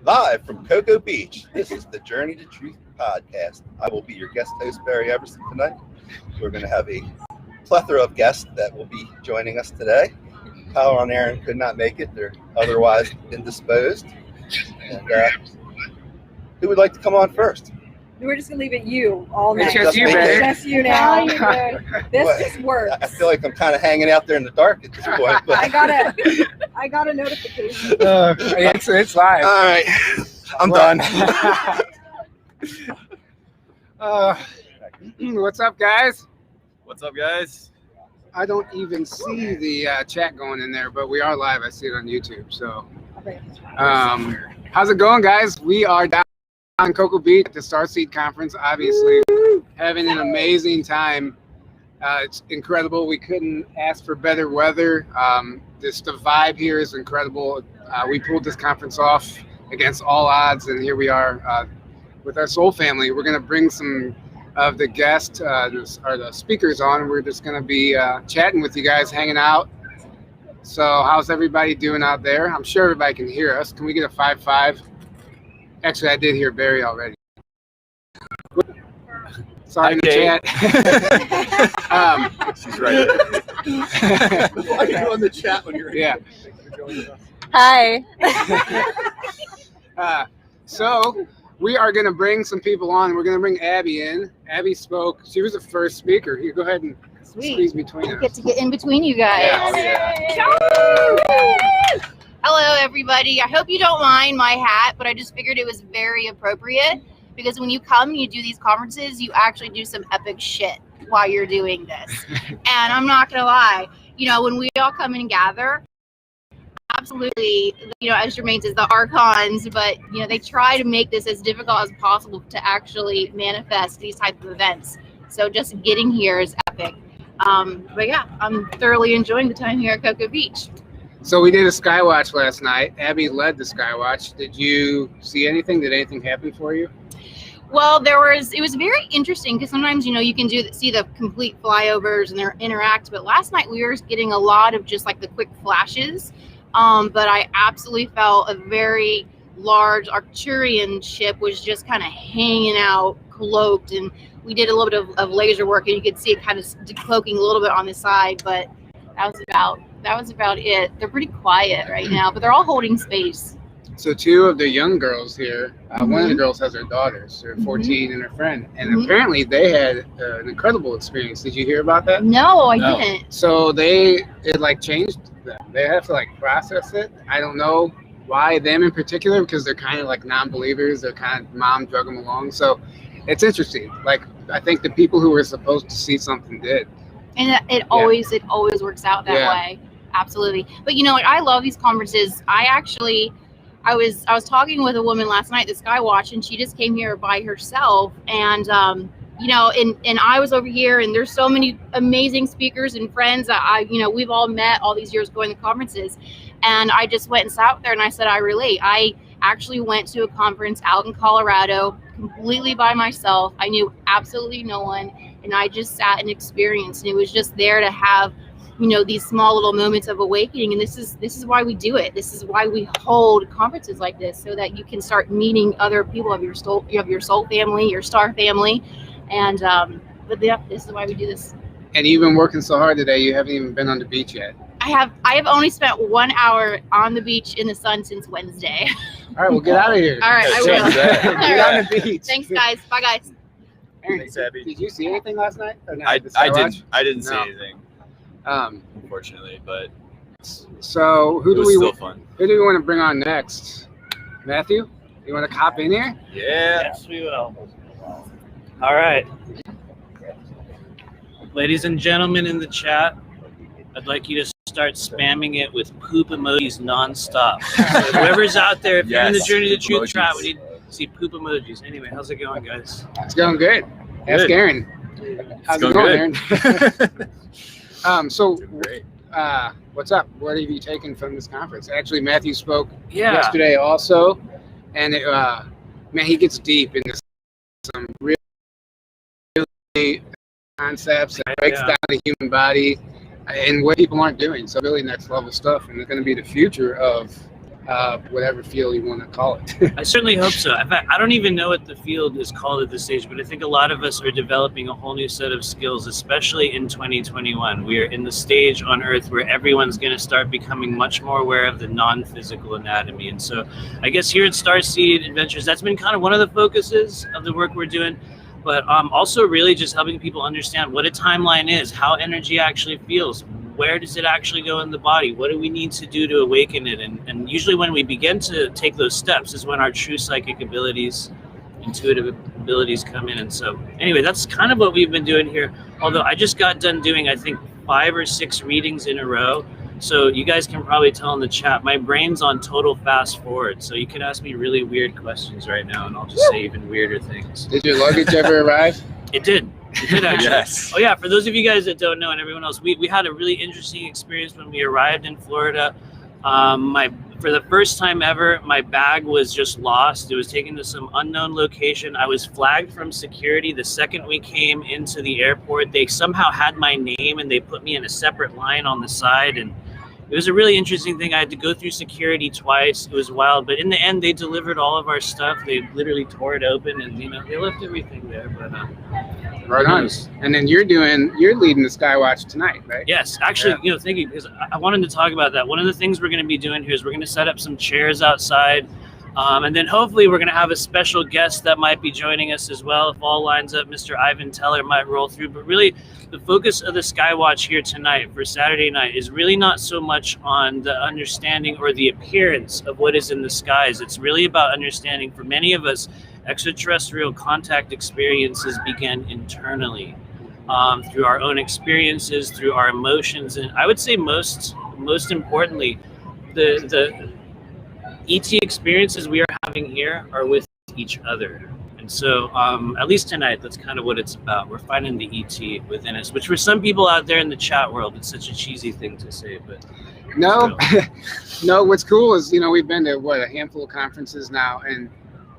Live from Cocoa Beach, this is the Journey to Truth podcast. I will be your guest host, Barry Everson, tonight. We're going to have a plethora of guests that will be joining us today. Kyle and Aaron could not make it. They're otherwise indisposed. And who would like to come on first? We're just going to leave it you all night. It's just you, Barry. Just you now. This just works. I feel like I'm kind of hanging out there in the dark at this point. But I got a notification. It's live. all right, I'm done. What's up, guys? What's up, guys? I don't even see the chat going in there, but we are live. I see it on YouTube. So, how's it going, guys? We are down in Cocoa Beach at the Starseed Conference, obviously having an amazing time. It's incredible. We couldn't ask for better weather. The vibe here is incredible. We pulled this conference off against all odds, and here we are with our soul family. We're going to bring some of the guests or the speakers on. We're just going to be chatting with you guys, hanging out. So how's everybody doing out there? I'm sure everybody can hear us. Can we get a 5-5? Actually, I did hear Barry already. Sorry in the chat. She's right there. Why are you on the chat when you're Yeah. Hi. So we are going to bring some people on. We're going to bring Abby in. Abby spoke. She was the first speaker. You go ahead and squeeze between us. Get to get in between you guys. Hello, everybody. I hope you don't mind my hat, but I just figured it was very appropriate because when you come and you do these conferences, you actually do some epic shit while you're doing this. And I'm not going to lie, when we all come and gather, absolutely, as Jermaine says, the archons, but, they try to make this as difficult as possible to actually manifest these type of events. So just getting here is epic. But yeah, I'm thoroughly enjoying the time here at Cocoa Beach. So we did a Skywatch last night. Abby led the Skywatch. Did you see anything? Did anything happen for you? Well, it was very interesting because sometimes, you can see the complete flyovers and they're interact. But last night we were getting a lot of just like the quick flashes. But I absolutely felt a very large Arcturian ship was just kind of hanging out, cloaked. And we did a little bit of laser work and you could see it kind of decloaking a little bit on the side. But that was about it. They're pretty quiet right now, but they're all holding space. So two of the young girls here, one of the girls has her daughters. They're 14 and her friend. And apparently they had an incredible experience. Did you hear about that? No, I didn't. So it changed them. They have to process it. I don't know why them in particular, because they're kind of like non-believers. They're kind of mom drug them along. So it's interesting. I think the people who were supposed to see something did. And it always works out that way. Absolutely. But I love these conferences. I was talking with a woman last night at Skywatch, and she just came here by herself. And and I was over here, and there's so many amazing speakers and friends that we've all met all these years going to conferences. And I just went and sat there, and I said, I relate. I actually went to a conference out in Colorado completely by myself. I knew absolutely no one, and I just sat and experienced. And it was just there to have these small little moments of awakening. And this is why we do it. This is why we hold conferences like this, so that you can start meeting other people of your soul, family, your star family. And this is why we do this. And you've been working so hard today, you haven't even been on the beach yet. I have only spent 1 hour on the beach in the sun since Wednesday. All right, well, get out of here. All right, I will. Get on the beach. Thanks, guys. Bye, guys. Aaron, Thanks, Abby. Did you see anything last night? Or not? I didn't see anything, Um, unfortunately, but so who it do was we still fun. Who do we want to bring on next? Matthew, you want to hop in here? Yeah. Yes, we will. All right. Ladies and gentlemen in the chat, I'd like you to start spamming it with poop emojis nonstop. So whoever's out there, if you're in the Journey to Truth chat, we need to see poop emojis. Anyway, how's it going, guys? It's going good. Ask Good. Aaron. How's it going going, Aaron? So, Great. what's up? What have you taken from this conference? Actually, Matthew spoke Yeah. yesterday also, and he gets deep into some really concepts and breaks down the human body and what people aren't doing. So really next level stuff, and it's going to be the future of whatever field you want to call it. I certainly hope so. In fact, I don't even know what the field is called at this stage, but I think a lot of us are developing a whole new set of skills, especially in 2021. We are in the stage on Earth where everyone's going to start becoming much more aware of the non-physical anatomy. And so I guess here at Starseed Adventures, that's been kind of one of the focuses of the work we're doing. But also really just helping people understand what a timeline is, how energy actually feels, where does it actually go in the body, what do we need to do to awaken it, and usually when we begin to take those steps is when our true psychic abilities, intuitive abilities come in. And so anyway, that's kind of what we've been doing here, although I just got done doing I think 5 or 6 readings in a row. So you guys can probably tell in the chat, my brain's on total fast forward. So you can ask me really weird questions right now, and I'll just say even weirder things. Did your luggage ever arrive? It did. It did actually. Yes. Oh yeah, for those of you guys that don't know, and everyone else, we had a really interesting experience when we arrived in Florida. For the first time ever, my bag was just lost. It was taken to some unknown location. I was flagged from security the second we came into the airport. They somehow had my name and they put me in a separate line on the side, and it was a really interesting thing. I had to go through security twice. It was wild, but in the end, they delivered all of our stuff. They literally tore it open, and they left everything there. But right on. And then you're leading the Skywatch tonight, right? Yes, actually, thank you, because I wanted to talk about that. One of the things we're going to be doing here is we're going to set up some chairs outside. And then hopefully we're going to have a special guest that might be joining us as well. If all lines up, Mr. Ivan Teller might roll through. But really, the focus of the Skywatch here tonight for Saturday night is really not so much on the understanding or the appearance of what is in the skies. It's really about understanding, for many of us, extraterrestrial contact experiences begin internally through our own experiences, through our emotions. And I would say most importantly, the ET experiences we are having here are with each other. And so at least tonight, that's kind of what it's about. We're finding the ET within us, which for some people out there in the chat world, it's such a cheesy thing to say, but no. No, what's cool is, we've been to a handful of conferences now, and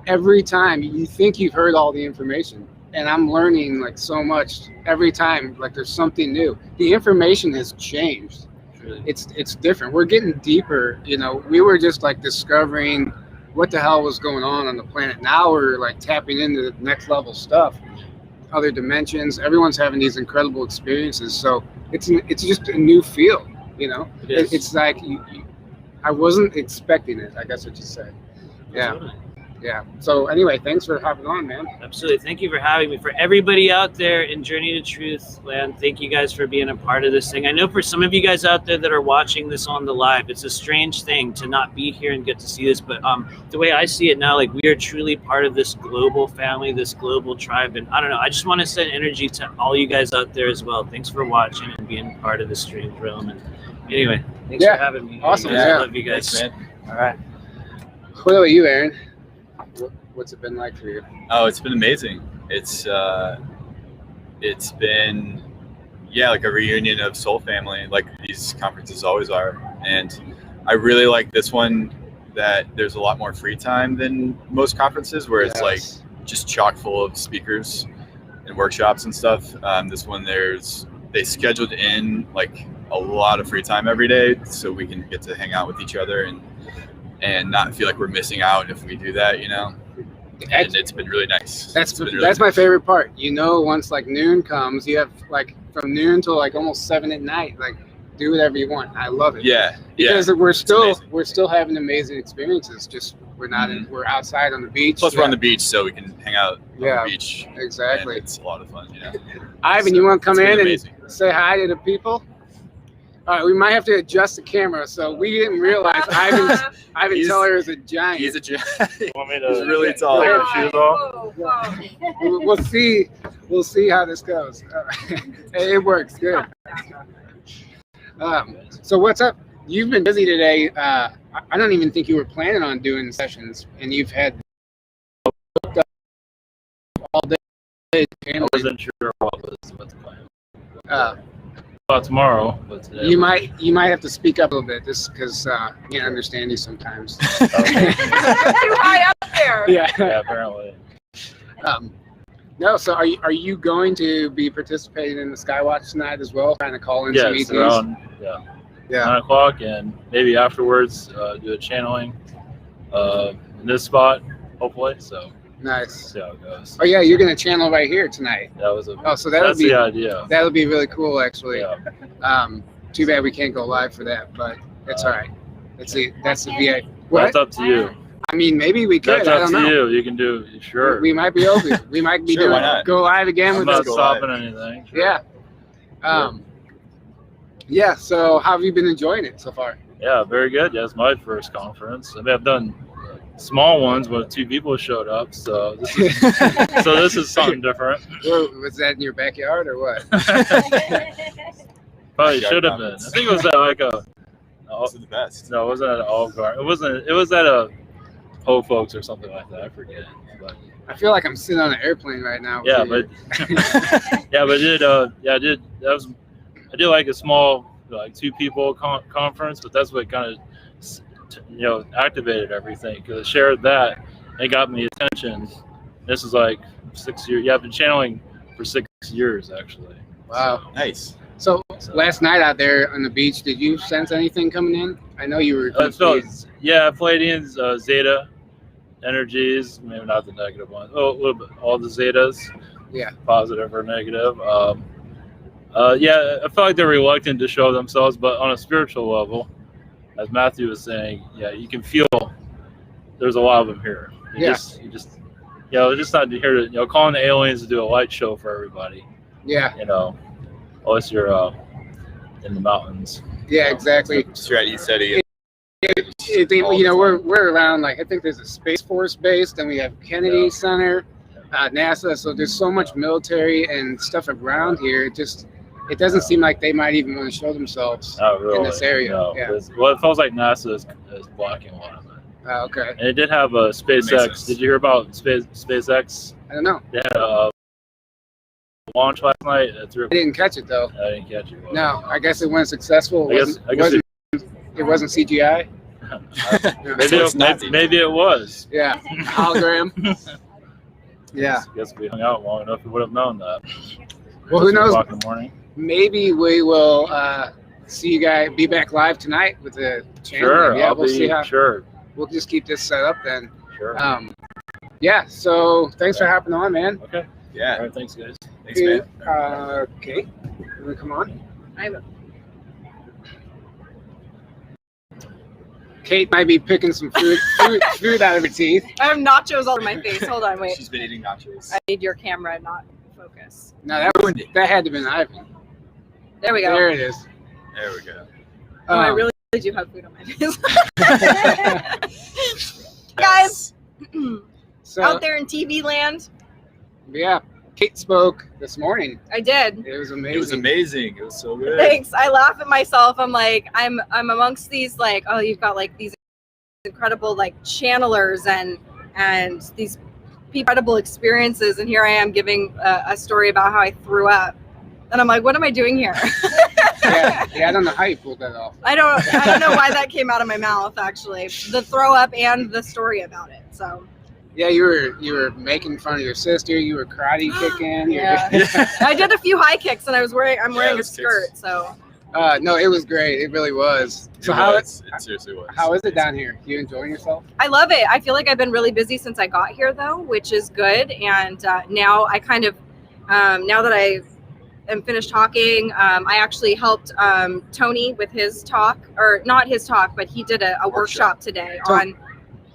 every time you think you've heard all the information, and I'm learning like so much every time, like there's something new. The information has changed. It's different. We're getting deeper. We were just like discovering what the hell was going on the planet. Now we're like tapping into the next level stuff, other dimensions. Everyone's having these incredible experiences. So it's just a new field. It's like I wasn't expecting it. I guess what you said. Yeah. Yeah. So anyway, thanks for hopping on, man. Absolutely. Thank you for having me. For everybody out there in Journey to Truth land, thank you guys for being a part of this thing. I know for some of you guys out there that are watching this on the live, it's a strange thing to not be here and get to see this. But the way I see it now, like we are truly part of this global family, this global tribe. And I don't know, I just want to send energy to all you guys out there as well. Thanks for watching and being part of this strange realm. And anyway, thanks for having me. Awesome. I love you guys. Thanks, man. All right. What about you, Aaron? What's it been like for you? Oh, it's been amazing. It's been like a reunion of soul family, like these conferences always are. And I really like this one, that there's a lot more free time than most conferences where it's like just chock full of speakers and workshops and stuff. This one, they scheduled in like a lot of free time every day so we can get to hang out with each other and not feel like we're missing out if we do that, And it's been really nice. That's my favorite part. Once like noon comes, you have like from noon till like almost 7 at night. Like, do whatever you want. I love it. Yeah. Because we're still having amazing experiences. Just we're outside on the beach. Plus we're on the beach, so we can hang out on the beach. Exactly. It's a lot of fun. Ivan, you want to come in and say hi to the people? All right, we might have to adjust the camera. So we didn't realize Ivan Teller is a giant. He's a giant. You want me to He's really tall. take the shoes off? We'll see how this goes. It works good. So what's up? You've been busy today. I don't even think you were planning on doing sessions, and you've had all day. I wasn't sure what the plan. About tomorrow, but today you might have to speak up a little bit, just because I can't understand you sometimes. Too high up there. Yeah, apparently. No, so are you going to be participating in the Skywatch tonight as well? Trying to call in some ETs? Yeah. 9 o'clock, and maybe afterwards do a channeling in this spot, hopefully. So Nice. see how it goes. Oh yeah, you're gonna channel right here tonight. That was a. Oh, so that would that's be the idea. that would be really cool, actually. Yeah. Too bad we can't go live for that, but it's all right. That's the VI. That's up to you. I mean, maybe we could. That's I up don't to know. you. You can do sure. We might be open. We might be Sure, why doing not? go live again I'm with not us. go stopping live. anything. Sure. Yeah. Yeah. So how have you been enjoying it so far? Yeah, very good. Yeah, it's my first conference. I mean, I've done small ones when 2 people showed up. So this is something different. Was that in your backyard or what? Probably should have been. I think it was at like a. Those are the best. No, it wasn't at Olive Garden. It wasn't. It was at a Ho Folks or something like that. I forget. But I feel like I'm sitting on an airplane right now. yeah, but yeah, but I did. I did like a small, like 2 people conference, but that's what kind of, activated everything because I shared that and got me attention. This is like 6 years. Yeah, I've been channeling for 6 years actually. Wow. Nice. So last night out there on the beach, did you sense anything coming in? I know you were confused. I played in Zeta energies, maybe not the negative ones. Oh, a little bit, all the Zetas. Yeah. Positive or negative. Yeah, I felt like they're reluctant to show themselves, but on a spiritual level, as Matthew was saying, yeah, you can feel there's a lot of them here. They're just not here to, calling the aliens to do a light show for everybody. Yeah. Unless you're in the mountains. Yeah, exactly. Stratty said he. We're around, like, I think there's a Space Force base, then we have Kennedy Center, NASA. So there's so much military and stuff around here. It doesn't seem like they might even want to show themselves in this area. No. Yeah. Well, it feels like NASA is blocking one of it. Okay. And it did have a SpaceX. Did you hear about SpaceX? I don't know. They had a launch last night at 3 I didn't catch it though. I didn't catch it. No, I guess it went successful. I guess It wasn't CGI. maybe it was. Yeah, hologram. Yeah. I guess we hung out long enough, we would have known that. Well, who knows? 3 o'clock in the morning. Maybe we will see you guys be back live tonight with the channel. Sure, Yeah, we'll see how. Sure. We'll just keep this set up then. Sure. Yeah. So thanks for hopping on, man. Okay. Yeah. All right. Thanks, guys. Thanks, man. Okay. You wanna come on? I will. Kate might be picking some food out of her teeth. I have nachos all over my face. Hold on, wait. She's been eating nachos. I need your camera, not focus. No, that had to have been Ivan. There we go. There it is. There we go. Oh, I really do have food on my face. Guys, So, out there in TV land, yeah, Kate spoke this morning. I did. It was amazing. It was amazing. It was so good. Thanks. I laugh at myself. I'm like, I'm amongst these, like, oh, you've got like these incredible like channelers and these incredible experiences, and here I am giving a story about how I threw up, and I'm like, what am I doing here? yeah, I don't know how you pulled that off. I don't know why that came out of my mouth, actually. The throw up and the story about it. So Yeah, you were making fun of your sister. You were karate kicking. yeah. I did a few high kicks, and I'm wearing a skirt. So No, it was great. It really was. So It seriously was. how is it down here? You enjoying yourself? I love it. I feel like I've been really busy since I got here, though, which is good. And now I kind of now that I am finished talking, I actually helped Tony with his talk, or not his talk, but he did a workshop today on.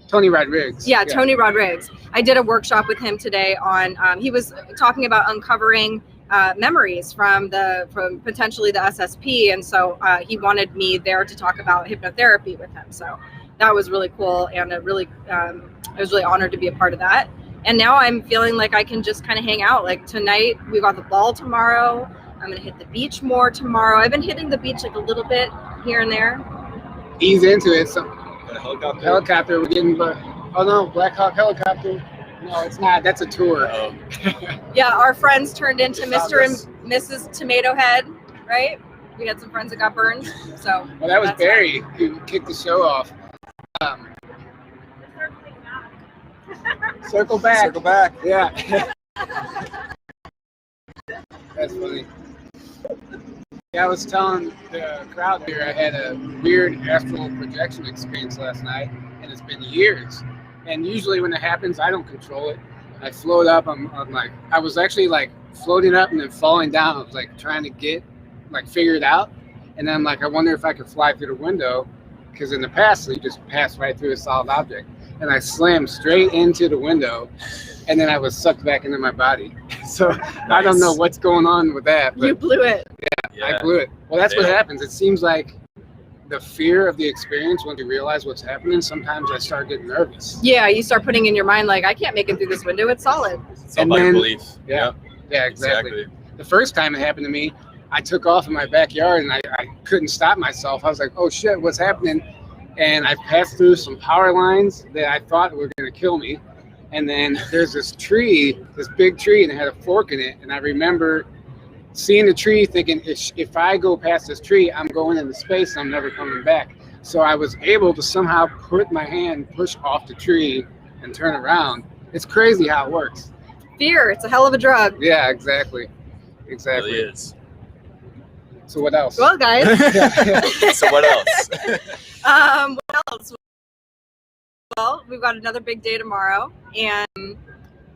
Tony Rodriguez. Yeah, Tony Rodriguez. I did a workshop with him today on. He was talking about uncovering memories from potentially the SSP, and so he wanted me there to talk about hypnotherapy with him. So that was really cool, and I was really honored to be a part of that. And now I'm feeling like I can just kind of hang out. Like tonight, we got the ball tomorrow. I'm gonna hit the beach more tomorrow. I've been hitting the beach like a little bit here and there. Ease into it. So, Helicopter. helicopter. We're getting. Oh no, Black Hawk helicopter. No, it's not. That's a tour. Yeah, our friends turned into Mr. and Mrs. Tomato Head, right? We had some friends that got burned. So Well, that was that's Barry who kicked the show off. Circle back. Circle back. Yeah. That's funny. Yeah, I was telling the crowd here I had a weird astral projection experience last night, and it's been years. And usually when it happens, I don't control it. I float up. I'm like, I was actually like floating up and then falling down. I was like trying to figure it out. And then I'm like, I wonder if I could fly through the window, because in the past, you just pass right through a solid object. And I slammed straight into the window, and then I was sucked back into my body. So I don't know what's going on with that. But You blew it. yeah, I blew it. Well, that's what happens. It seems like the fear of the experience, when you realize what's happening, sometimes I start getting nervous. Yeah, you start putting in your mind like, I can't make it through this window. It's solid. It's all about belief. Yeah, yeah, exactly. The first time it happened to me, I took off in my backyard and I couldn't stop myself. I was like, oh shit, what's happening? And I passed through some power lines that I thought were going to kill me. And then there's this tree, this big tree, and it had a fork in it. And I remember seeing the tree thinking, if I go past this tree, I'm going into space and I'm never coming back. So I was able to somehow put my hand, push off the tree, and turn around. It's crazy how it works. Fear, it's a hell of a drug. Yeah, exactly. Exactly. It really is. So what else? Well, guys. So what else? What else? Well, we've got another big day tomorrow, and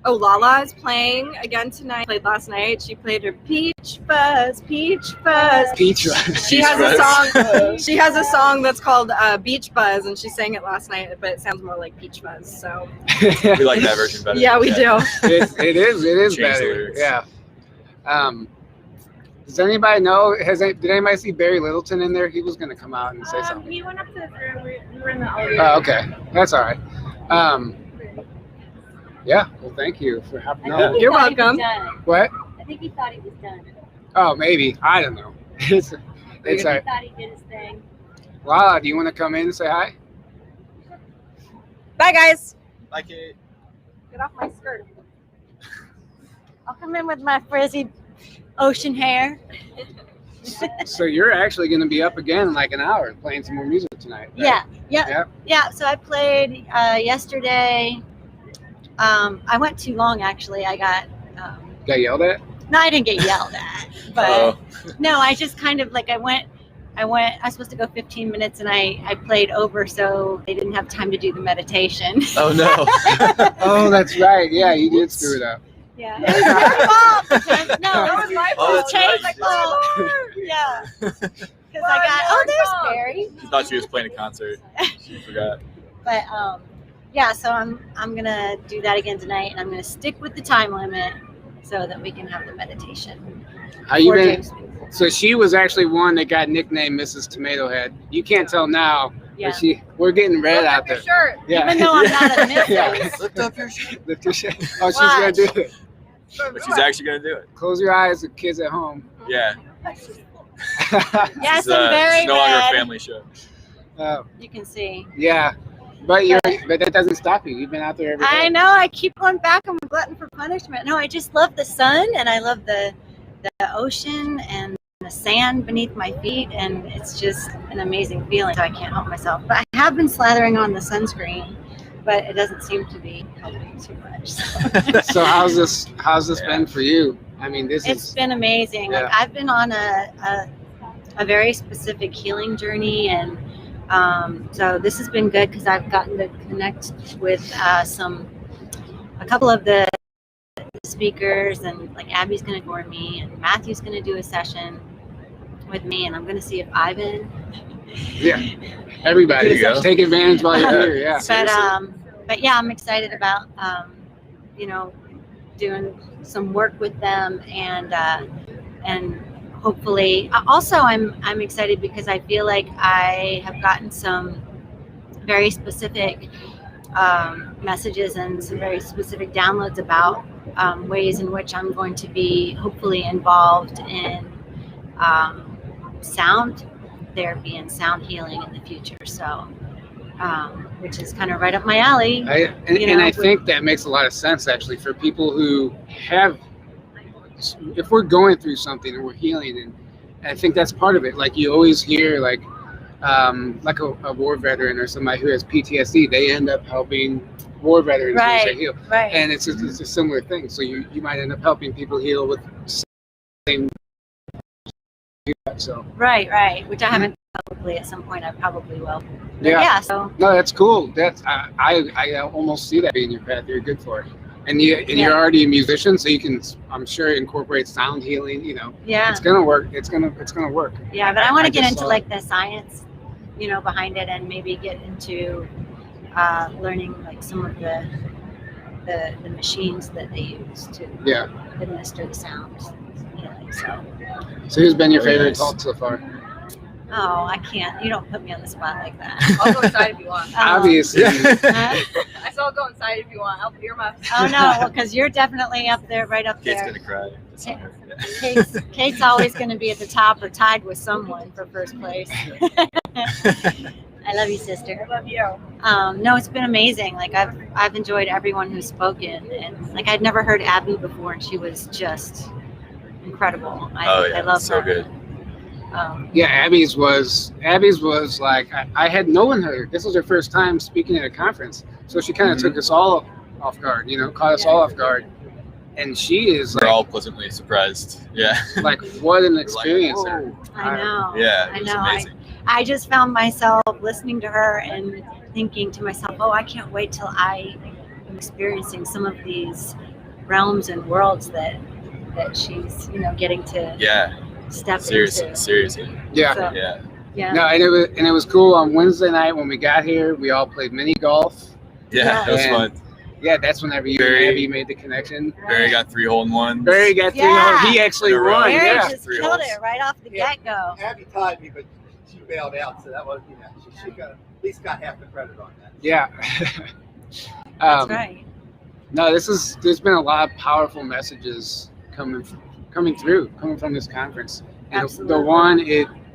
Lala is playing again tonight. Played last night. She played her Peach Fuzz, Peach Fuzz. Peach Fuzz. She has a song. She has a song that's called Beach Buzz, and she sang it last night, but it sounds more like Peach Fuzz. So We like that version better. yeah, we do. It is Change the better. lyrics. Yeah. Does anybody know? Did anybody see Barry Littleton in there? He was going to come out and say something. He went up to the room. We were in the elevator. Oh, okay. That's all right. Yeah. Well, thank you for helping out. You're welcome. What? I think he thought he was done. Oh, maybe. I don't know. It's all He right. thought he did his thing. Lala, do you want to come in and say hi? Bye, guys. Like it. Get off my skirt. I'll come in with my frizzy ocean hair. So you're actually going to be up again in like an hour playing some more music tonight. Right? Yeah. So I played yesterday. I went too long, actually. I got. Got yelled at? No, I didn't get yelled at. But no, I just kind of like I was supposed to go 15 minutes and I played over, so they didn't have time to do the meditation. Oh no. Oh, that's right. Yeah, you did screw it up. Yeah. It was my fault. No, That was my Oh, fault. that's Changed right. my fault. Yeah. Because I got, there's Barry. I thought she was playing a concert. She forgot. But yeah, so I'm gonna do that again tonight, and I'm gonna stick with the time limit so that we can have the meditation. How you Before been? James speaks. So she was actually one that got nicknamed Mrs. Tomato Head. You can't tell now, Yeah. but we're getting red Lift out up your there. shirt. Yeah. Even though I'm not a Mrs. Yeah. Lift up your shirt. Lift your shirt. Oh, she's gonna do it. But she's actually gonna do it. Close your eyes, the kids at home. Yeah. Yes, It's, I'm very it's no longer a red. family show. You can see. Yeah, but that doesn't stop you. You've been out there every day. I know. I keep going back. I'm a glutton for punishment. No, I just love the sun, and I love the ocean and the sand beneath my feet, and it's just an amazing feeling. So I can't help myself. But I have been slathering on the sunscreen, but it doesn't seem to be helping too much. So how's this been for you? I mean, It's been amazing. Yeah. Like I've been on a very specific healing journey, and so this has been good because I've gotten to connect with a couple of the speakers, and like Abby's going to join me, and Matthew's going to do a session with me, and I'm going to see if Ivan. Yeah, everybody There you go. take advantage while you're here. Yeah. But yeah, I'm excited about doing some work with them, and hopefully also I'm excited because I feel like I have gotten some very specific messages and some very specific downloads about ways in which I'm going to be hopefully involved in sound therapy and sound healing in the future. So which is kind of right up my alley. I think that makes a lot of sense actually for people who have, if we're going through something and we're healing, and I think that's part of it. Like you always hear like a war veteran or somebody who has PTSD, they end up helping war veterans as they heal. Right. And it's a similar thing. So you might end up helping people heal with same So Right. Which I haven't probably at some point. I probably will. But yeah. So No, that's cool. That's I almost see that being your path. You're good for it. And you're already a musician, so you can, I'm sure, incorporate sound healing. yeah. It's gonna work. It's gonna work. Yeah, but I want to get just into saw like the science, behind it, and maybe get into learning like some of the machines that they use to administer the sounds. So who's been your favorite talk so far? Oh, I can't. You don't put me on the spot like that. I'll go inside if you want. Obviously. Huh? I said I'll go inside if you want. I'll be your mouth. Oh no, because you're definitely up there, right up Kate's there. gonna cry. Kate's always going to be at the top or tied with someone for first place. I love you, sister. I love you. No, it's been amazing. Like I've enjoyed everyone who's spoken, and like I'd never heard Abby before, and she was just incredible. I love so her. good. Yeah, Abby's was like I had known her. This was her first time speaking at a conference, so she kind of took us all off guard. Caught us all off guard, and she is We're all pleasantly surprised. Yeah. like what an experience. I know. Yeah, I it was know. amazing. I just found myself listening to her and thinking to myself, oh, I can't wait till I am experiencing some of these realms and worlds that she's, getting to step into. Seriously. Yeah. So, No, and it was cool. On Wednesday night when we got here, we all played mini golf. Yeah, that was And- fun. Yeah, that's whenever you and Abby made the connection. Barry got 3 hole-in-ones. Barry got 3 holes. He actually won. Barry Yeah. just 3 killed holes. it right off the get-go. Abby tied me, but she bailed out, so that was, she got at least got half the credit on that. Yeah. That's right. No, there's been a lot of powerful messages coming from this conference. And Absolutely. the one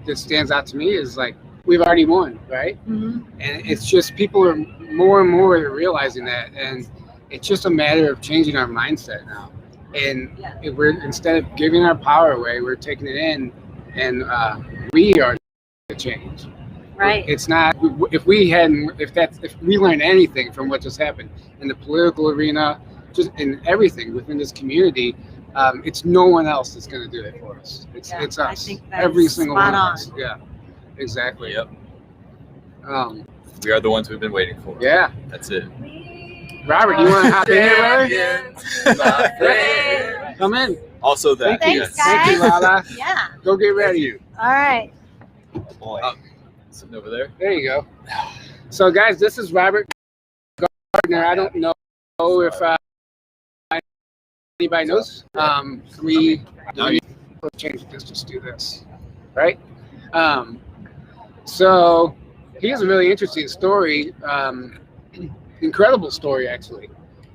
that stands out to me is like we've already won, right? Mm-hmm. And it's just people are more and more realizing that, and it's just a matter of changing our mindset now. And we're, instead of giving our power away, we're taking it in, and we are the change. Right. It's not if we learned anything from what just happened in the political arena, just in everything within this community. It's no one else that's going to do it for us. It's us. I think that's every single one of spot us. Yeah, exactly. Yep. We are the ones we've been waiting for. Yeah. That's it. Robert, you want to hop in here, brother? Yeah. Come in. Also that. Thanks, guys. Thank you, Lala. Yeah. Go get ready. All right. Boy. Sitting over there. There you go. So, guys, this is Robert Gardner. I don't know if anybody knows. Can we change this? Just do this, right? So he has a really interesting story, incredible story actually.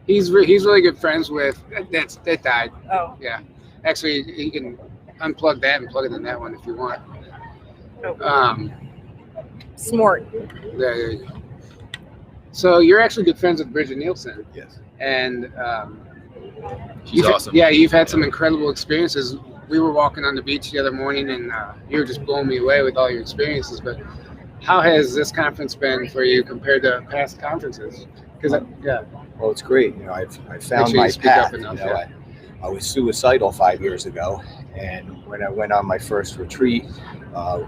He's really good friends with that died. Oh. Yeah, actually, you can unplug that and plug it in that one if you want. Smart. There you go. So you're actually good friends with Bridget Nielsen. Yes. And She's awesome. Yeah, you've had some incredible experiences. We were walking on the beach the other morning, and you were just blowing me away with all your experiences. But how has this conference been for you compared to past conferences? Well, it's great. I found sure you my speak up path. enough, I was suicidal 5 years ago, and when I went on my first retreat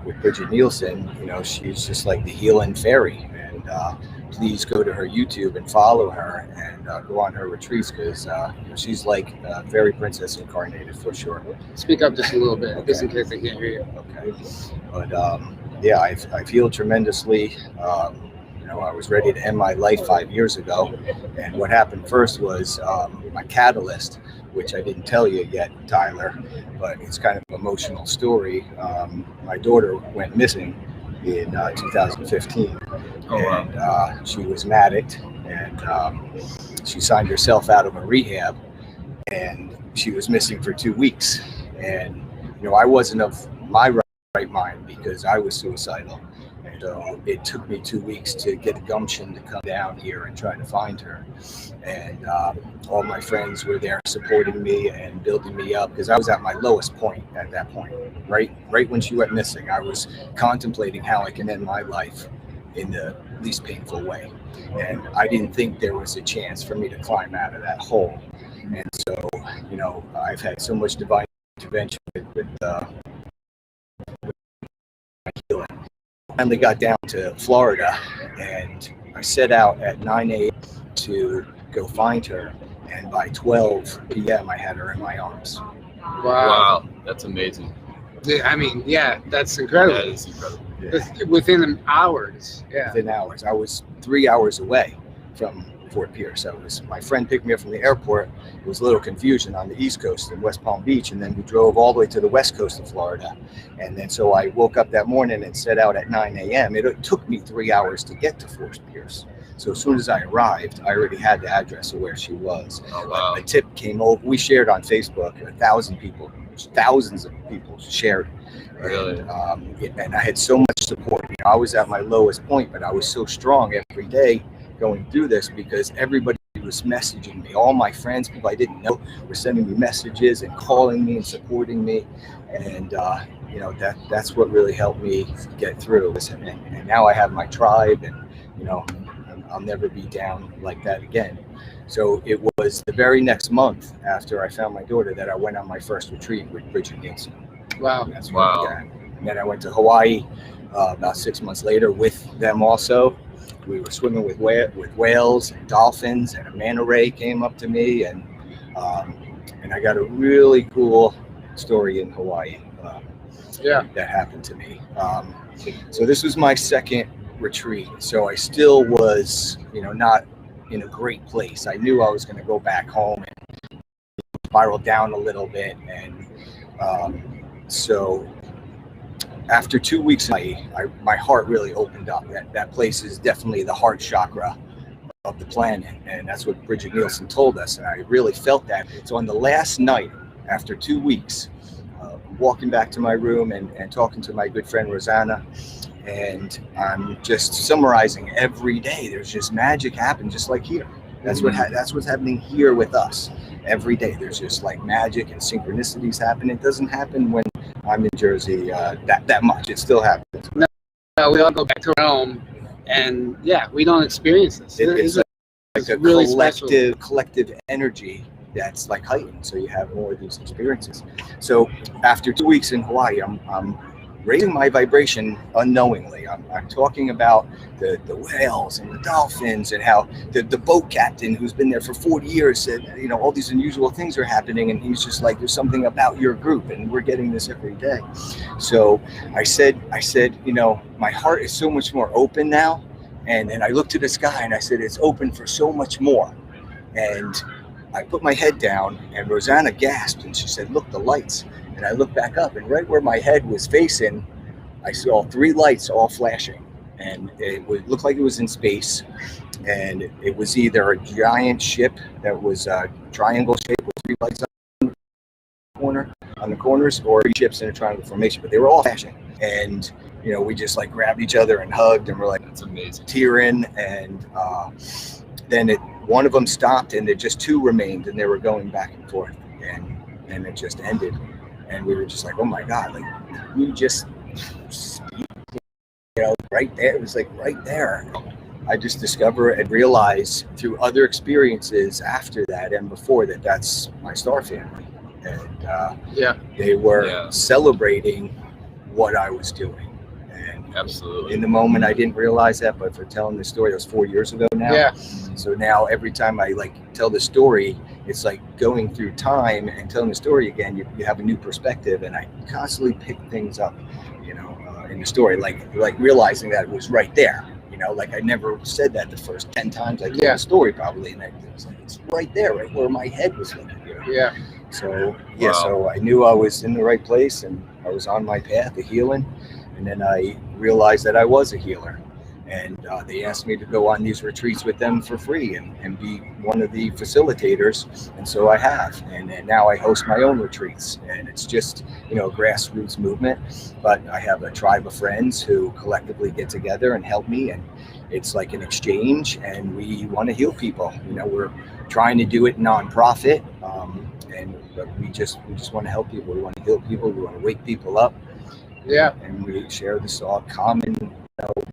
with Bridget Nielsen, she's just like the healing fairy. And please go to her YouTube and follow her, and go on her retreats, because she's like fairy princess incarnated for sure. Speak up just a little bit, just in case they can't hear you. Okay. But yeah, I feel tremendously. I was ready to end my life 5 years ago, and what happened first was my catalyst, which I didn't tell you yet, Tyler, but it's kind of an emotional story. My daughter went missing in 2015, and she was an addict, and she signed herself out of a rehab, and she was missing for 2 weeks. And I wasn't of my right mind because I was suicidal. So it took me 2 weeks to get the gumption to come down here and try to find her. And all my friends were there supporting me and building me up, because I was at my lowest point at that point. Right when she went missing, I was contemplating how I can end my life in the least painful way. And I didn't think there was a chance for me to climb out of that hole. And so, I've had so much divine intervention with healing. Finally got down to Florida, and I set out at 9 a.m. to go find her, and by 12 p.m. I had her in my arms. Wow. That's amazing. I mean, yeah, that's incredible. That is incredible. Yeah. Within hours. Yeah. Within hours. I was 3 hours away from Fort Pierce. My friend picked me up from the airport. There was a little confusion on the East Coast in West Palm Beach, and then we drove all the way to the West Coast of Florida. And then so I woke up that morning and set out at 9 a.m. It took me 3 hours to get to Fort Pierce. So as soon as I arrived, I already had the address of where she was. Oh, wow. A tip came over. We shared on Facebook. 1,000 people, thousands of people shared. Really? And I had so much support. I was at my lowest point, but I was so strong every day going through this because everybody was messaging me. All my friends, people I didn't know, were sending me messages and calling me and supporting me. And that's what really helped me get through. And now I have my tribe, and I'll never be down like that again. So it was the very next month after I found my daughter that I went on my first retreat with Bridget Nielsen. Wow. That's wow. And then I went to Hawaii about 6 months later with them also. We were swimming with whales and dolphins, and a manta ray came up to me, and I got a really cool story in Hawaii. That happened to me. So this was my second retreat. So I still was, not in a great place. I knew I was going to go back home and spiral down a little bit, and so after 2 weeks, my heart really opened up. That place is definitely the heart chakra of the planet, and that's what Bridget Nielsen told us, and I really felt that. So on the last night, after 2 weeks, walking back to my room and talking to my good friend Rosanna, and I'm just summarizing every day. There's just magic happen, just like here. That's what's happening here with us. Every day there's just like magic and synchronicities happen. It doesn't happen when I'm in Jersey that much. It still happens. No, we all go back to our home, and we don't experience this. It's like a really collective energy that's like heightened, so you have more of these experiences. So after 2 weeks in Hawaii, I'm raising my vibration unknowingly. I'm talking about the whales and the dolphins, and how the boat captain who's been there for 40 years said, all these unusual things are happening, and he's just like, there's something about your group, and we're getting this every day. So I said, my heart is so much more open now, and I looked to the sky and I said, it's open for so much more. And I put my head down, and Rosanna gasped, and she said, look, the lights. And I looked back up, and right where my head was facing, I saw 3 lights all flashing, and it looked like it was in space. And it was either a giant ship that was a triangle shape with 3 lights on the corners, or 3 ships in a triangle formation, but they were all flashing. And we just like grabbed each other and hugged, and we're like, that's amazing, tearing. And then one of them stopped, and there just 2 remained, and they were going back and forth, and it just ended. And we were just like, oh my God, like you just speak, right there. It was like right there. I just discover and realize through other experiences after that and before that, that's my star family. And they were celebrating what I was doing. And absolutely. In the moment, I didn't realize that, but for telling the story, that was 4 years ago now. Yeah. So now every time I tell the story, it's like going through time and telling the story again. You have a new perspective, and I constantly pick things up, in the story, like realizing that it was right there. Like I never said that the first 10 times I told the story probably, and it's right there, right where my head was looking. Yeah. So so I knew I was in the right place, and I was on my path to healing, and then I realized that I was a healer. And they asked me to go on these retreats with them for free and be one of the facilitators. And so I have. And now I host my own retreats. And it's just, a grassroots movement. But I have a tribe of friends who collectively get together and help me. And it's like an exchange. And we want to heal people. We're trying to do it nonprofit. But we just want to help people. We want to heal people. We want to wake people up. Yeah. And we share this common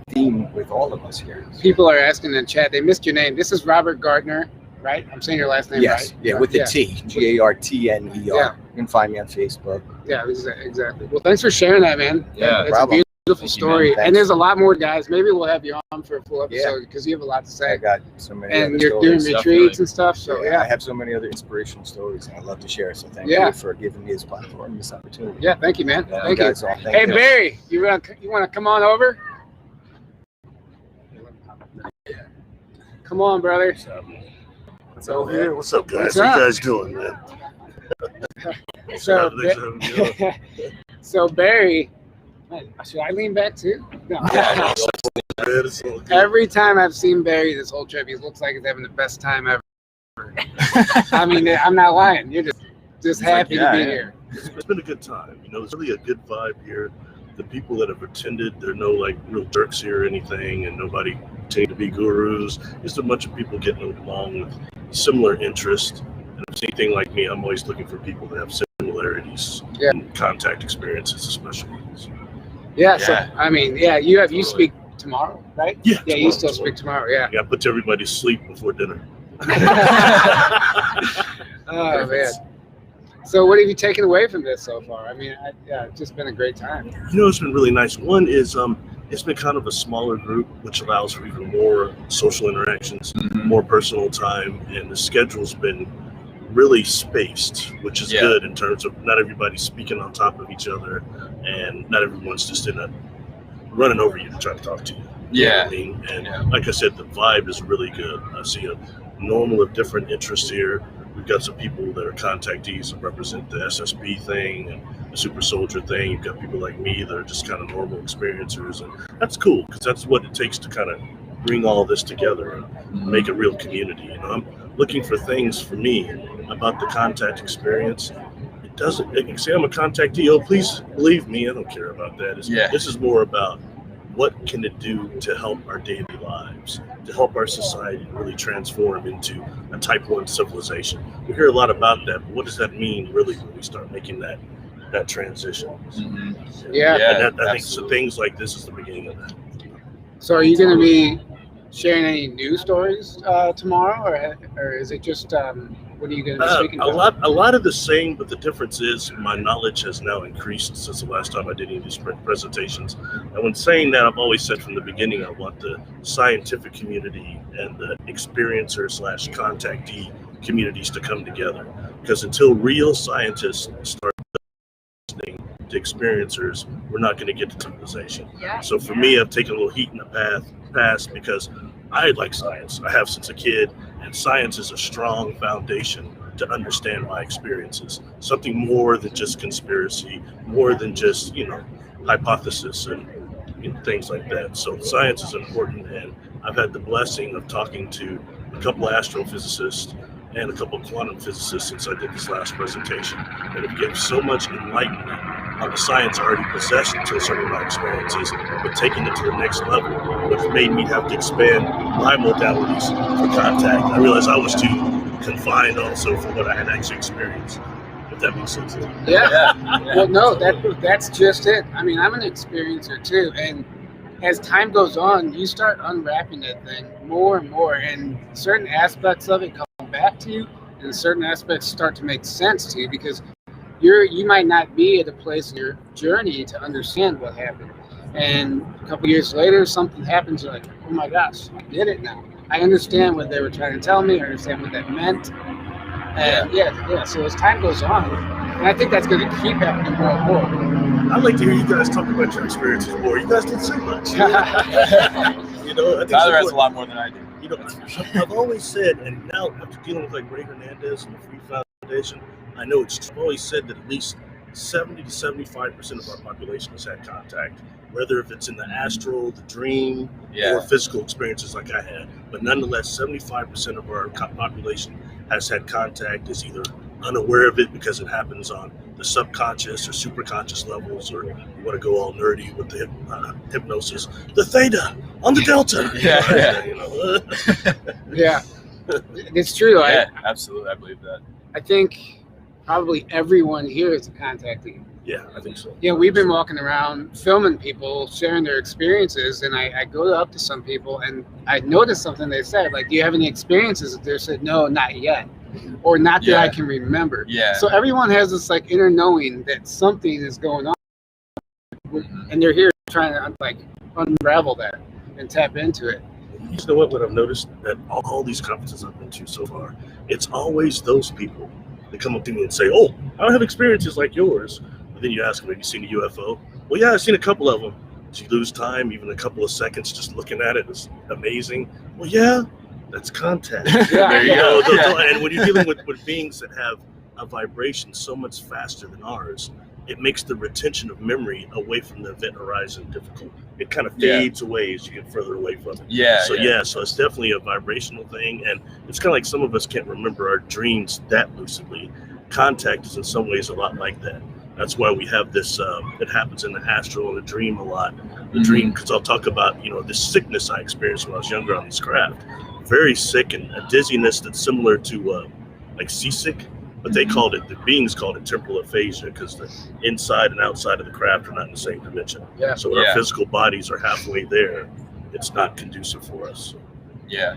theme with all of us here. People are asking in chat, they missed your name. This is Robert Gardner, right? I'm saying your last name right? Yeah, with the T, Gartner. You can find me on Facebook. Yeah, exactly. Well, thanks for sharing that, man. Yeah, That's a beautiful beautiful story. And there's a lot more, guys. Maybe we'll have you on for a full episode because you have a lot to say. I got so many and other you're stories. doing retreats and stuff. So I have so many other inspirational stories, and I love to share. So thank you for giving me this platform, this opportunity. Yeah, thank you, man. Thank you. Guys all, hey, you. Barry, you want to come on over? Come on, brother. What's up, man? What's up, guys? What's How up? you guys doing, man? So Barry, should I lean back too? No. Yeah, Every time I've seen Barry this whole trip, he looks like he's having the best time ever. I mean, I'm not lying. You're just happy to be here. It's been a good time. You know, there's really a good vibe here. The people that have attended, there are no like real jerks here or anything, and nobody tend to be gurus. Just a bunch of people getting along with similar interests. And if it's anything like me, I'm always looking for people that have similarities and contact experiences, especially. Yeah. So I mean, you speak tomorrow, right? Yeah. Yeah, you still speak tomorrow. Yeah. Yeah, I put everybody to sleep before dinner. Oh man. So what have you taken away from this so far? I mean, it's just been a great time. You know, it's been really nice. One is it's been kind of a smaller group, which allows for even more social interactions, more personal time, and the schedule's been really spaced, which is good in terms of not everybody speaking on top of each other, and not everyone's just running over you to try to talk to you. You know what I mean? And like I said, the vibe is really good. I see a normal of different interests here. We've got some people that are contactees that represent the SSB thing and the super soldier thing. You've got people like me that are just kind of normal experiencers, and that's cool because that's what it takes to kind of bring all this together and make a real community. You know, I'm looking for things for me about the contact experience. It doesn't. It can say I'm a contactee. Oh, please believe me. I don't care about that. This is more about what can it do to help our daily lives, to help our society really transform into a type 1 civilization. We hear a lot about that, but what does that mean really when we start making that transition? And I think so things like this is the beginning of that. So are you going to be sharing any news stories tomorrow, or is it just what are you going to be speaking about? A lot of the same, but the difference is my knowledge has now increased since the last time I did any of these presentations. And when saying that, I've always said from the beginning, I want the scientific community and the experiencer/contactee communities to come together. Because until real scientists start listening to experiencers, we're not going to get to civilization. So for me, I've taken a little heat in the past because I like science. I have since a kid, and science is a strong foundation to understand my experiences. Something more than just conspiracy, more than just, hypothesis and things like that. So science is important, and I've had the blessing of talking to a couple of astrophysicists and a couple of quantum physicists since I did this last presentation. And it gave so much enlightenment on the science I already possessed to certain of my experiences, but taking it to the next level, which made me have to expand my modalities for contact. I realized I was too confined also for what I had actually experienced, if that makes sense. Well, no, that's just it. I mean, I'm an experiencer too, and as time goes on, you start unwrapping that thing more and more, and certain aspects of it come back to you, and certain aspects start to make sense to you because you might not be at a place in your journey to understand what happened. And a couple years later, something happens, you're like, oh my gosh, I get it now. I understand what they were trying to tell me. I understand what that meant. And so as time goes on, and I think that's going to keep happening more and more. I'd like to hear you guys talk about your experiences more. You guys did so much. I think Tyler has a lot more than I do. I've always said, and now after dealing with like Ray Hernandez and the Free Foundation, I know I've always said that at least 70 to 75% of our population has had contact, whether if it's in the astral, the dream, or physical experiences like I had. But nonetheless, 75% of our population has had contact, is either unaware of it because it happens on the subconscious or superconscious levels, or you want to go all nerdy with the hypnosis, the theta on the delta. It's true. Absolutely, I believe that. I think probably everyone here is a contactee. Yeah, I think so. Yeah, we've been walking around filming people sharing their experiences, and I go up to some people and I noticed something they said, like, do you have any experiences? They said, no, not yet, or not that I can remember. So everyone has this like inner knowing that something is going on, and they're here trying to like unravel that and tap into it. You know what I've noticed at all these conferences I've been to so far, it's always those people that come up to me and say, "Oh, I don't have experiences like yours." But then you ask them, "Have you seen a UFO?" "Well, yeah, I've seen a couple of them." "Did you lose time, even a couple of seconds, just looking at it? It's amazing." "Well, yeah, that's contact." There you go. And when you're dealing with beings that have a vibration so much faster than ours, it makes the retention of memory away from the event horizon difficult. It kind of fades away as you get further away from it. So it's definitely a vibrational thing, and it's kind of like some of us can't remember our dreams that lucidly. Contact is in some ways a lot like that. That's why we have this, it happens in the astral and the dream a lot. The dream, because I'll talk about, this sickness I experienced when I was younger on this craft. Very sick and a dizziness that's similar to like seasick, but they called it, the beings called it temporal aphasia because the inside and outside of the craft are not in the same dimension. Yeah. So when our physical bodies are halfway there, it's not conducive for us. Yeah,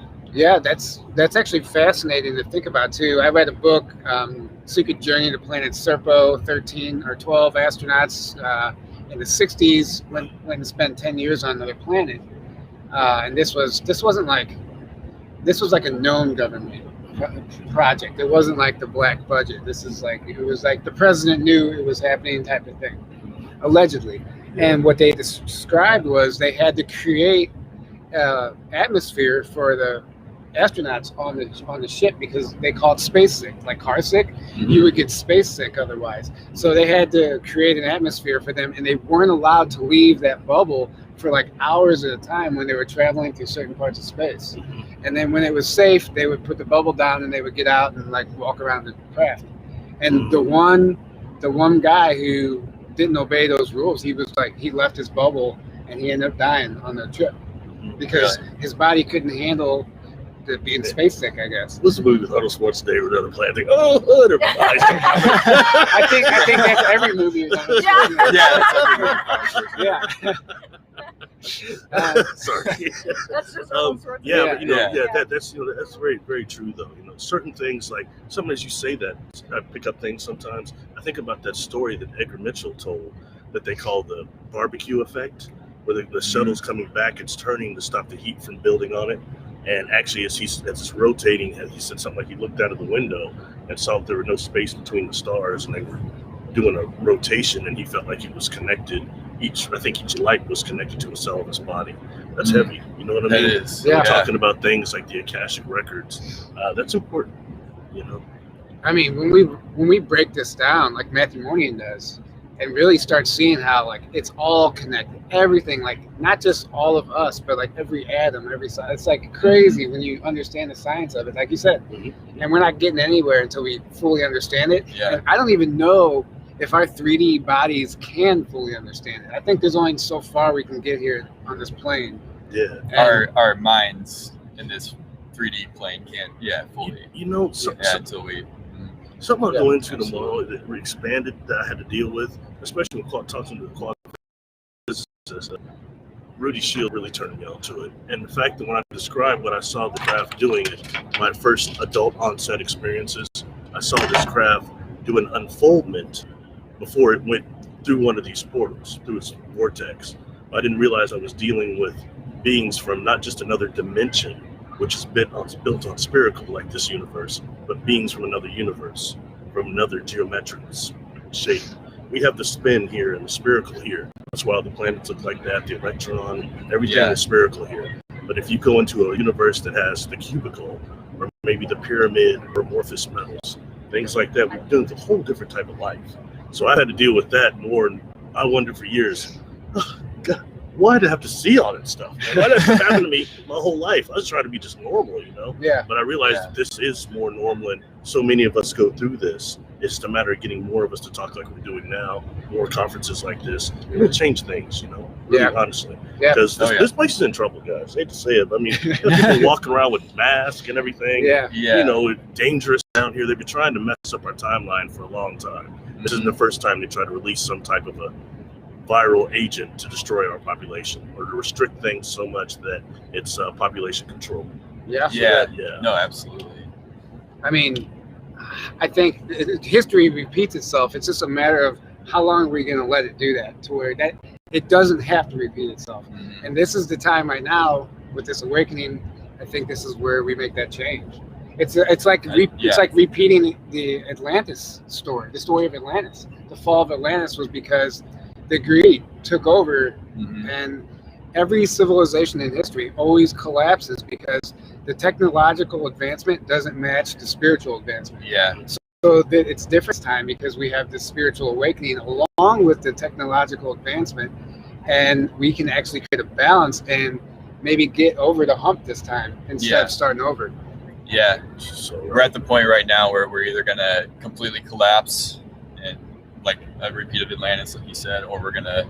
that's actually fascinating to think about too. I read a book, Secret Journey to Planet Serpo, 13 or 12 astronauts in the 60s when to spend 10 years on another planet. And this was like a known government project. It wasn't like the black budget. It was like the president knew it was happening type of thing, allegedly. And what they described was they had to create atmosphere for the astronauts on the ship because they called space sick, like car sick. You would get space sick otherwise. So they had to create an atmosphere for them, and they weren't allowed to leave that bubble for like hours at a time when they were traveling through certain parts of space. And then when it was safe, they would put the bubble down and they would get out and like walk around the craft. And the one guy who didn't obey those rules, he left his bubble and he ended up dying on the trip because his body couldn't handle being space sick, I guess. What's the movie with Arnold Schwarzenegger with another planet? Think, oh, they're fine. I think that's every movie. Sorry. That's just that's very, very true though. Certain things like sometimes you say that I pick up things sometimes. I think about that story that Edgar Mitchell told that they call the BBQ Effect, where the shuttle's coming back, it's turning to stop the heat from building on it. And actually, as it's rotating, he said something like he looked out of the window and saw there were no space between the stars, and they were doing a rotation, and he felt like he was connected. Each light was connected to a cell of his body. That's heavy. You know what I mean? That is. We're talking about things like the Akashic records. That's important. I mean, when we break this down, like Matthew Monian does, and really start seeing how like it's all connected, everything, like not just all of us, but like every atom, every cell. It's like crazy when you understand the science of it, like you said. And we're not getting anywhere until we fully understand it. And I don't even know if our 3D bodies can fully understand it. I think there's only so far we can get here on this plane. Our minds in this 3D plane can't fully until we something I'll go into tomorrow that we expanded that I had to deal with, especially when talking to the quantum physicist. Rudy Shield really turned me on to it. And the fact that when I described what I saw the craft doing at my first adult onset experiences, I saw this craft do an unfoldment before it went through one of these portals, through its vortex. I didn't realize I was dealing with beings from not just another dimension, which is built on spherical like this universe, but beings from another universe, from another geometric shape. We have the spin here and the spherical here. That's why the planets look like that, the electron, everything is spherical here. But if you go into a universe that has the cubicle, or maybe the pyramid or amorphous metals, things like that, we're doing a whole different type of life. So I had to deal with that more, and I wondered for years, oh, God, why did I have to see all that stuff? Why did that happen to me my whole life? I was trying to be just normal, But I realized that this is more normal, and so many of us go through this. It's just a matter of getting more of us to talk like we're doing now, more conferences like this. It will change things, really, honestly. Because this place is in trouble, guys. I hate to say it, but I mean, people walking around with masks and everything. Dangerous down here. They've been trying to mess up our timeline for a long time. This isn't the first time they try to release some type of a viral agent to destroy our population or to restrict things so much that it's population control. No, absolutely. I mean, I think history repeats itself. It's just a matter of how long are we going to let it do that, to where that it doesn't have to repeat itself. Mhm. And this is the time right now with this awakening. I think this is where we make that change. It's like it's like repeating the Atlantis story, the story of Atlantis. The fall of Atlantis was because the greed took over, and every civilization in history always collapses because the technological advancement doesn't match the spiritual advancement. Yeah. So that it's different time because we have this spiritual awakening along with the technological advancement, and we can actually create a balance and maybe get over the hump this time instead of starting over. Yeah. So we're at the point right now where we're either gonna completely collapse and like a repeat of Atlantis, like you said, or we're gonna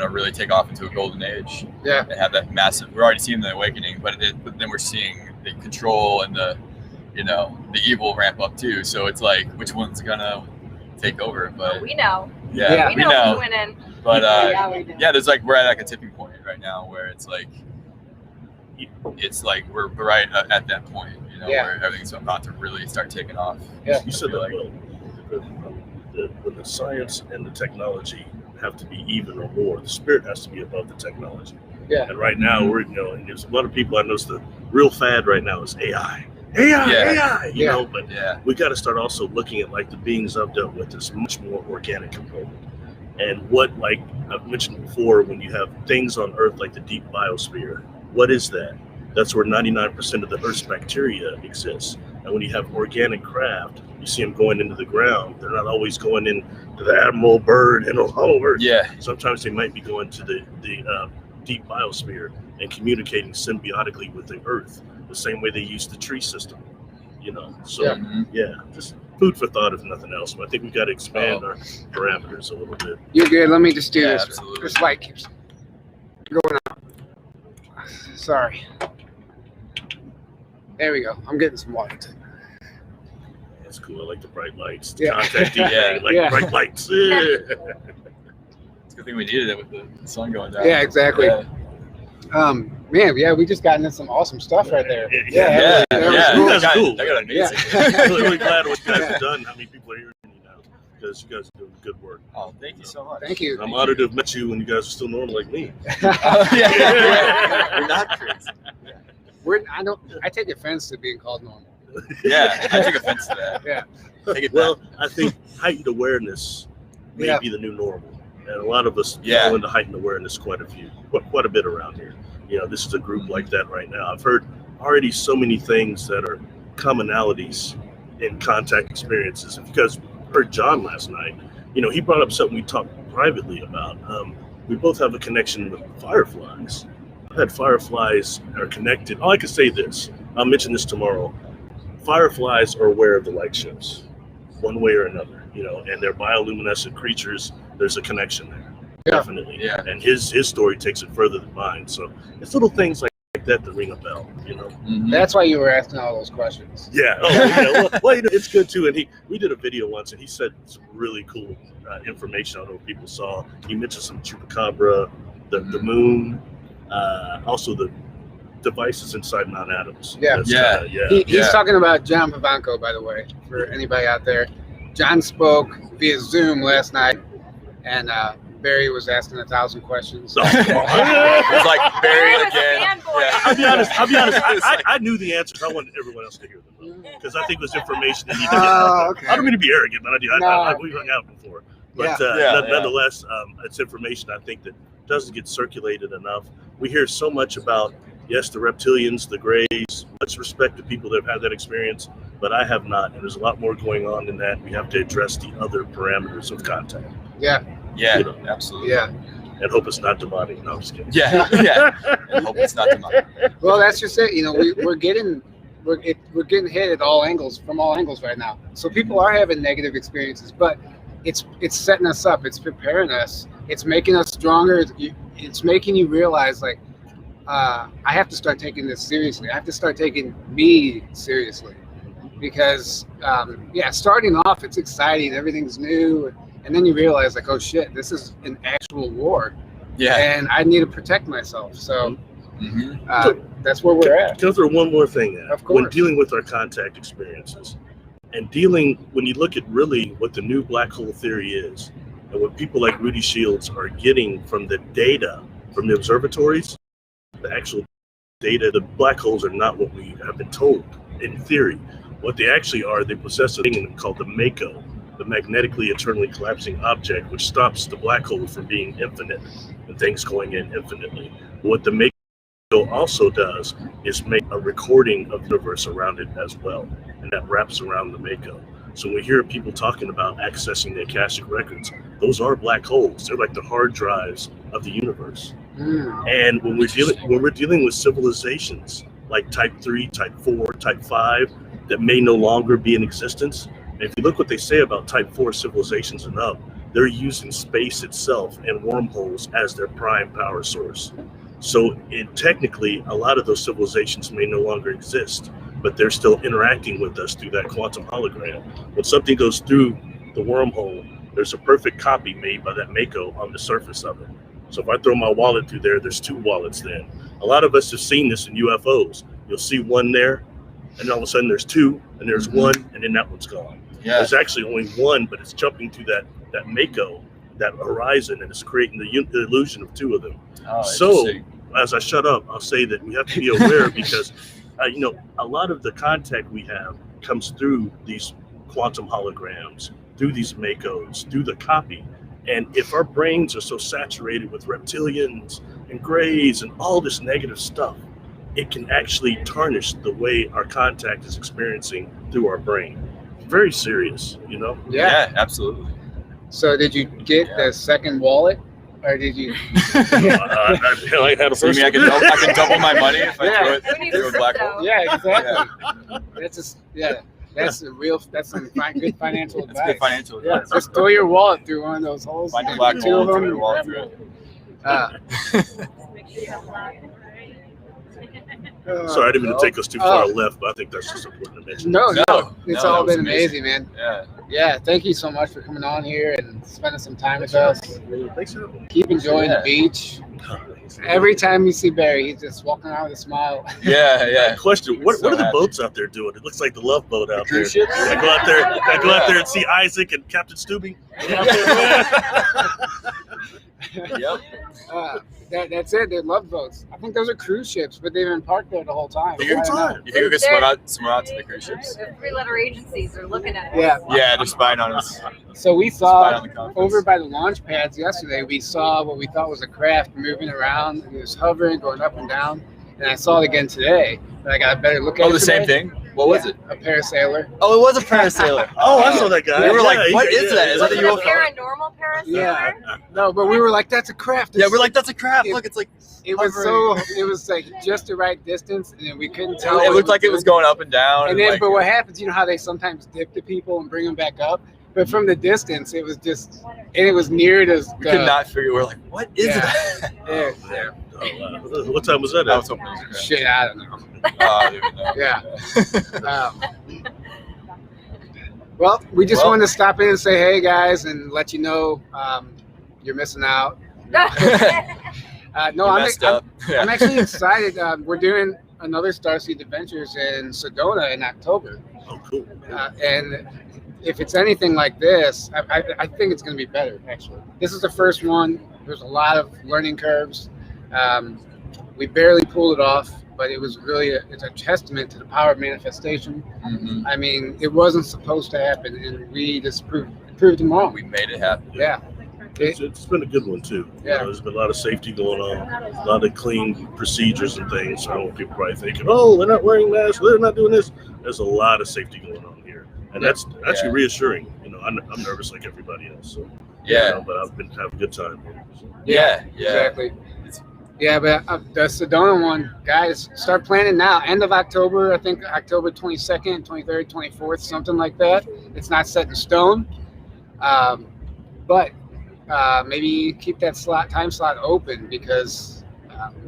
really take off into a golden age. Yeah. And have that massive. We're already seeing the awakening, but then we're seeing the control and the evil ramp up too. So it's like, which one's gonna take over? But we know. Yeah, we know who's winning. But we do. there's like we're at like a tipping point right now where it's like we're right at that point, where everything's about to really start taking off. Yeah, you said that well. When the science and the technology have to be even or more, the spirit has to be above the technology. Yeah. And right now we're and there's a lot of people I notice the real fad right now is AI. AI, you know, but we got to start also looking at like the beings I've dealt with this much more organic component. And what, like I've mentioned before, when you have things on Earth like the deep biosphere, what is that? That's where 99% of the Earth's bacteria exists. And when you have organic craft, you see them going into the ground. They're not always going into the animal, bird, and all over. Yeah. Sometimes they might be going to the deep biosphere and communicating symbiotically with the Earth, the same way they use the tree system. So just food for thought if nothing else. But I think we got to expand our parameters a little bit. You're good. Let me just do this. Absolutely. This light keeps going out. Sorry. There we go. I'm getting some light. That's cool. I like the bright lights. Yeah. Contact like bright lights. It's a good thing we needed it with the sun going down. Yeah, exactly. Man, we just got into some awesome stuff right there. That was cool. That got amazing. I'm really glad what you guys have done. How many people are hearing you now? Because you guys are doing good work. Oh, thank you so much. Thank you. I'm honored to have met you when you guys are still normal like me. We're not crazy. I take offense to being called normal. Yeah, I take offense to that. Yeah. Take it Well, back. I think heightened awareness may be the new normal. And a lot of us fall into heightened awareness quite a bit around here. This is a group like that right now. I've heard already so many things that are commonalities in contact experiences. If you guys heard John last night, he brought up something we talked privately about. We both have a connection with fireflies. I've had fireflies are connected. I can say this. I'll mention this tomorrow. Fireflies are aware of the light ships, one way or another, and they're bioluminescent creatures. There's a connection there. Definitely. Yeah. And his story takes it further than mine. So it's little things like that ring a bell, That's why you were asking all those questions. Yeah. Well, it's good too. And we did a video once, and he said some really cool information. I don't know if people saw. He mentioned some chupacabra, the moon, also the devices inside Mount Adams. He's talking about John Pavanko, by the way, for anybody out there. John spoke via Zoom last night, and Barry was asking 1,000 questions. It was like Barry again. I'll be honest. I knew the answers. I wanted everyone else to hear them because I think it was information that he didn't get. Okay. I don't mean to be arrogant, but we hung out before. But nonetheless, it's information I think that doesn't get circulated enough. We hear so much about, yes, the reptilians, the grays. Let's respect the people that have had that experience, but I have not. And there's a lot more going on than that. We have to address the other parameters of contact. Yeah, absolutely. Yeah. And hope it's not demonic. No, I'm just kidding. Yeah. And hope it's not demonic. Well, that's just it. We're getting hit at all angles, from all angles right now. So people are having negative experiences, but it's setting us up. It's preparing us. It's making us stronger. It's making you realize, like, I have to start taking this seriously. I have to start taking me seriously, because starting off, it's exciting. Everything's new. And then you realize, like, oh shit, this is an actual war. Yeah. And I need to protect myself. So that's where we're at. Can I throw one more thing in? Of course. When dealing with our contact experiences, and when you look at really what the new black hole theory is, And what people like Rudy Shields are getting from the data from the observatories, the actual data, the black holes are not what we have been told in theory. What they actually are, they possess a thing in them called the MACO, the magnetically eternally collapsing object, which stops the black hole from being infinite and things going in infinitely. What the MACO also does is make a recording of the universe around it as well, and that wraps around the MACO. So when we hear people talking about accessing the Akashic records, those are black holes. They're like the hard drives of the universe. And when we're dealing with civilizations like Type 3, Type 4, Type 5 that may no longer be in existence, and if you look what they say about Type 4 civilizations and up, they're using space itself and wormholes as their prime power source. So technically, a lot of those civilizations may no longer exist, but they're still interacting with us through that quantum hologram. When something goes through the wormhole, there's a perfect copy made by that MACO on the surface of it. So if I throw my wallet through there, there's two wallets then. A lot of us have seen this in UFOs. You'll see one there, and all of a sudden there's two, and there's one, and then that one's gone. Yeah. There's actually only one, but it's jumping through that MACO, that horizon, and it's creating the illusion of two of them. So as I shut up, I'll say that we have to be aware because a lot of the contact we have comes through these quantum holograms, through these MACOs, through the copy. And if our brains are so saturated with reptilians and grays and all this negative stuff, it can actually tarnish the way our contact is experiencing through our brain. Very serious, Yeah, absolutely. So did you get the second wallet? Or did you? I had a So you mean I can double my money if I throw it through a black hole? Yeah, exactly. That's some good financial advice. That's good financial advice. Just throw your wallet through one of those holes. Find a black hole, throw your wallet through it. Sorry, I didn't mean to take us too far left, but I think that's just important to mention. No, it's all been amazing, man. Yeah. Thank you so much for coming on here and spending some time with us. Thanks for having me. Keep enjoying the beach. Every time you see Barry, he's just walking around with a smile. Yeah. Question: What are the boats out there doing? It looks like the Love Boat out there. I go out there and see Isaac and Captain Stubing. Yep. That's it. They're love boats. I think those are cruise ships, but they've been parked there the whole time. You think we could swim out to the cruise ships? The three-letter agencies are looking at us. Yeah, they're spying on us. So we saw over by the launch pads yesterday, we saw what we thought was a craft moving around. It was hovering, going up and down. And I saw it again today, but I got a better look at it. Oh, the same thing? What was it? A parasailer. Oh, it was a parasailer. I saw that guy. We were like, what is that? Is that a UFO? Paranormal parasailer? Yeah. No, but we were like, that's a craft. Yeah, we're like, that's a craft. Look, it's like it was like just the right distance, and then we couldn't tell. It looked like it was going up and down. And then, but what happens, how they sometimes dip the people and bring them back up? But from the distance, it was just, and it was near to. We could not figure. We're like, what is that? Yeah. What time was that? I was hoping it was a craft. Shit, I don't know. I don't even know. Yeah. Well, we just wanted to stop in and say, hey guys, and let you know you're missing out. No, I'm actually excited. We're doing another Starseed Adventures in Sedona in October. Oh, cool. And if it's anything like this, I think it's going to be better, actually. This is the first one. There's a lot of learning curves. We barely pulled it off, but it was really it's a testament to the power of manifestation. Mm-hmm. I mean, it wasn't supposed to happen, and we just proved them wrong. We made it happen. Yeah. It's been a good one too. Yeah. There's been a lot of safety going on, a lot of clean procedures and things. So I don't want people probably thinking, oh, they're not wearing masks, they're not doing this. There's a lot of safety going on here, and that's actually reassuring. I'm nervous like everybody else. So but I've been having a good time here. So. Yeah. Exactly. Yeah, but the Sedona one, guys, start planning now. End of October, I think October 22nd, 23rd, 24th, something like that. It's not set in stone, but maybe keep that time slot open because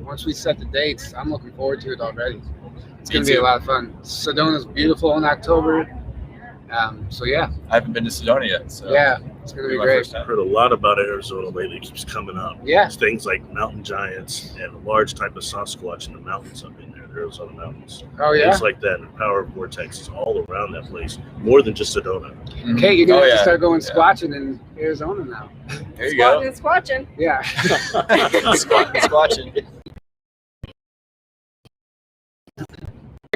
once we set the dates, I'm looking forward to it already. It's going to be a lot of fun. Sedona's beautiful in October. So yeah, I haven't been to Sedona yet. So yeah, it's gonna be great. I've heard a lot about Arizona lately. It keeps coming up. Yeah, it's things like mountain giants and a large type of Sasquatch in the mountains up in there. Arizona mountains. Oh yeah. Things like that, and power vortexes all around that place, more than just Sedona. Okay, you're gonna have to start going squatching in Arizona now. There you go. Squatching. Yeah. Squatching.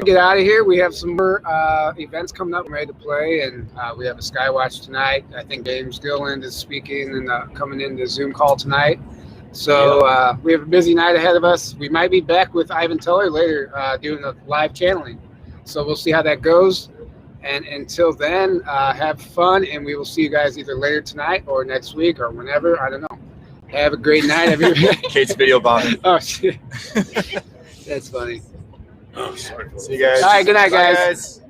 Get out of here. We have some more events coming up. We're ready to play, and we have a Skywatch tonight. I think James Gilland is speaking and coming in the Zoom call tonight. So we have a busy night ahead of us. We might be back with Ivan Teller later doing a live channeling. So we'll see how that goes. And until then, have fun, and we will see you guys either later tonight or next week or whenever. I don't know. Have a great night, everybody. Kate's video bombing. Oh, shit. That's funny. Oh, sorry. See you guys. All right, good night, Bye, guys.